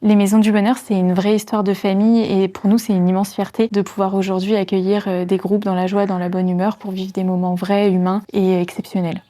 Les Maisons du Bonheur, c'est une vraie histoire de famille et pour nous, c'est une immense fierté de pouvoir aujourd'hui accueillir des groupes dans la joie, dans la bonne humeur pour vivre des moments vrais, humains et exceptionnels.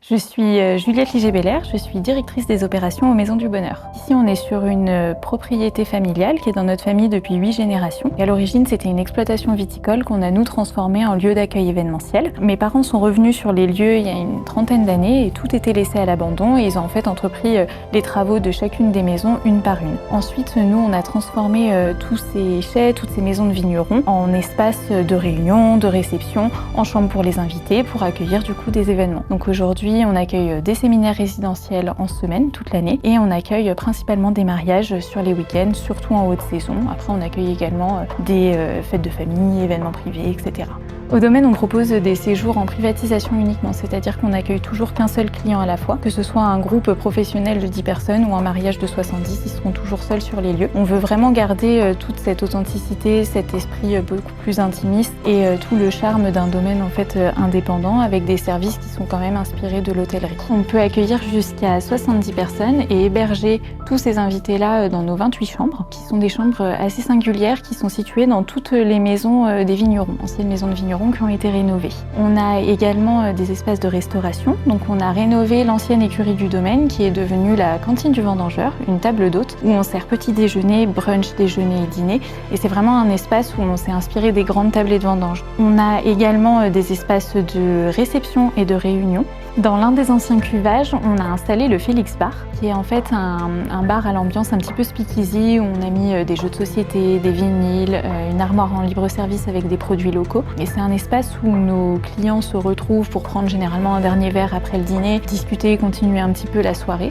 Je suis Juliette Liger-Belair, je suis directrice des opérations aux Maisons du Bonheur. Ici, on est sur une propriété familiale qui est dans notre famille depuis 8 générations. Et à l'origine, c'était une exploitation viticole qu'on a nous transformée en lieu d'accueil événementiel. Mes parents sont revenus sur les lieux il y a une trentaine d'années et tout était laissé à l'abandon et ils ont en fait entrepris les travaux de chacune des maisons une par une. Ensuite, nous, on a transformé tous ces chais, toutes ces maisons de vignerons en espaces de réunion, de réception, en chambre pour les invités, pour accueillir du coup des événements. Donc aujourd'hui, on accueille des séminaires résidentiels en semaine, toute l'année, et on accueille principalement des mariages sur les week-ends, surtout en haute saison. Après, on accueille également des fêtes de famille, événements privés, etc. Au domaine, on propose des séjours en privatisation uniquement, c'est-à-dire qu'on n'accueille toujours qu'un seul client à la fois. Que ce soit un groupe professionnel de 10 personnes ou un mariage de 70, ils seront toujours seuls sur les lieux. On veut vraiment garder toute cette authenticité, cet esprit beaucoup plus intimiste et tout le charme d'un domaine en fait indépendant avec des services qui sont quand même inspirés de l'hôtellerie. On peut accueillir jusqu'à 70 personnes et héberger tous ces invités-là dans nos 28 chambres, qui sont des chambres assez singulières qui sont situées dans toutes les maisons des vignerons, anciennes maisons de vignerons qui ont été rénovées. On a également des espaces de restauration. Donc on a rénové l'ancienne écurie du domaine qui est devenue la cantine du vendangeur, une table d'hôte où on sert petit déjeuner, brunch, déjeuner et dîner. Et c'est vraiment un espace où on s'est inspiré des grandes tablées de vendange. On a également des espaces de réception et de réunion. Dans l'un des anciens cuvages, on a installé le Félix Bar, qui est en fait un bar à l'ambiance un petit peu speakeasy, où on a mis des jeux de société, des vinyles, une armoire en libre service avec des produits locaux. Et c'est un espace où nos clients se retrouvent pour prendre généralement un dernier verre après le dîner, discuter et continuer un petit peu la soirée.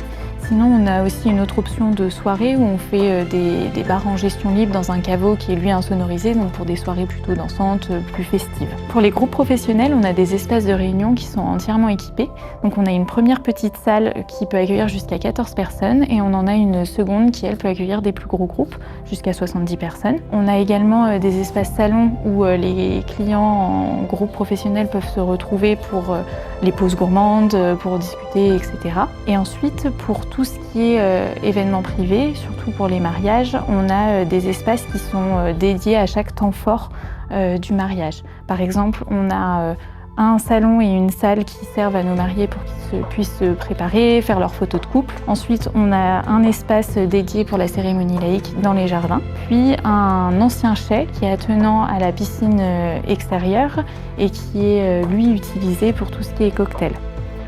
Sinon, on a aussi une autre option de soirée où on fait des bars en gestion libre dans un caveau qui est lui insonorisé, donc pour des soirées plutôt dansantes, plus festives. Pour les groupes professionnels, on a des espaces de réunion qui sont entièrement équipés. Donc on a une première petite salle qui peut accueillir jusqu'à 14 personnes et on en a une seconde qui, elle, peut accueillir des plus gros groupes, jusqu'à 70 personnes. On a également des espaces salons où les clients en groupe professionnel peuvent se retrouver pour les pauses gourmandes, pour discuter, etc. Et ensuite, pour tout ce qui est événements privés, surtout pour les mariages, on a des espaces qui sont dédiés à chaque temps fort du mariage. Par exemple, on a un salon et une salle qui servent à nos mariés pour qu'ils puissent se préparer, faire leurs photos de couple. Ensuite, on a un espace dédié pour la cérémonie laïque dans les jardins. Puis un ancien chai qui est attenant à la piscine extérieure et qui est lui utilisé pour tout ce qui est cocktail.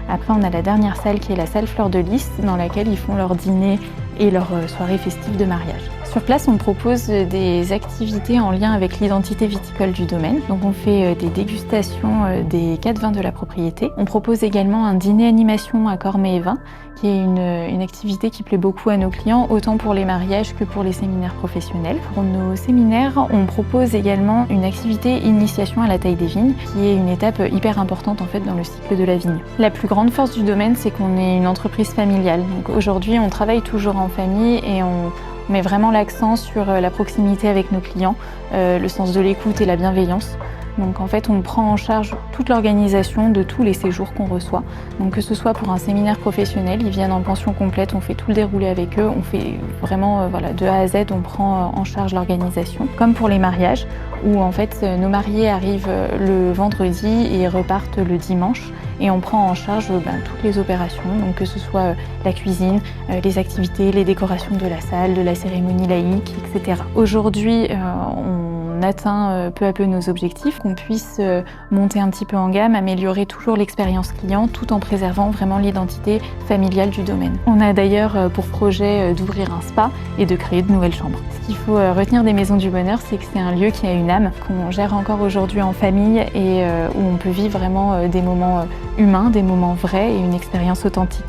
Après, on a la dernière salle qui est la salle Fleur de Lys dans laquelle ils font leur dîner et leur soirée festive de mariage. Sur place, on propose des activités en lien avec l'identité viticole du domaine. Donc on fait des dégustations des 4 vins de la propriété. On propose également un dîner animation à Cormets et Vins, qui est une activité qui plaît beaucoup à nos clients, autant pour les mariages que pour les séminaires professionnels. Pour nos séminaires, on propose également une activité initiation à la taille des vignes, qui est une étape hyper importante en fait dans le cycle de la vigne. La plus grande force du domaine, c'est qu'on est une entreprise familiale. Donc aujourd'hui, on travaille toujours en famille et on met vraiment l'accent sur la proximité avec nos clients, le sens de l'écoute et la bienveillance. Donc en fait, on prend en charge toute l'organisation de tous les séjours qu'on reçoit. Donc que ce soit pour un séminaire professionnel, ils viennent en pension complète, on fait tout le déroulé avec eux, on fait vraiment de A à Z, on prend en charge l'organisation. Comme pour les mariages, où en fait nos mariés arrivent le vendredi et repartent le dimanche. Et on prend en charge toutes les opérations, donc que ce soit la cuisine, les activités, les décorations de la salle, de la cérémonie laïque, etc. Aujourd'hui, on atteint peu à peu nos objectifs, qu'on puisse monter un petit peu en gamme, améliorer toujours l'expérience client tout en préservant vraiment l'identité familiale du domaine. On a d'ailleurs pour projet d'ouvrir un spa et de créer de nouvelles chambres. Ce qu'il faut retenir des Maisons du Bonheur, c'est que c'est un lieu qui a une âme, qu'on gère encore aujourd'hui en famille et où on peut vivre vraiment des moments humains, des moments vrais et une expérience authentique.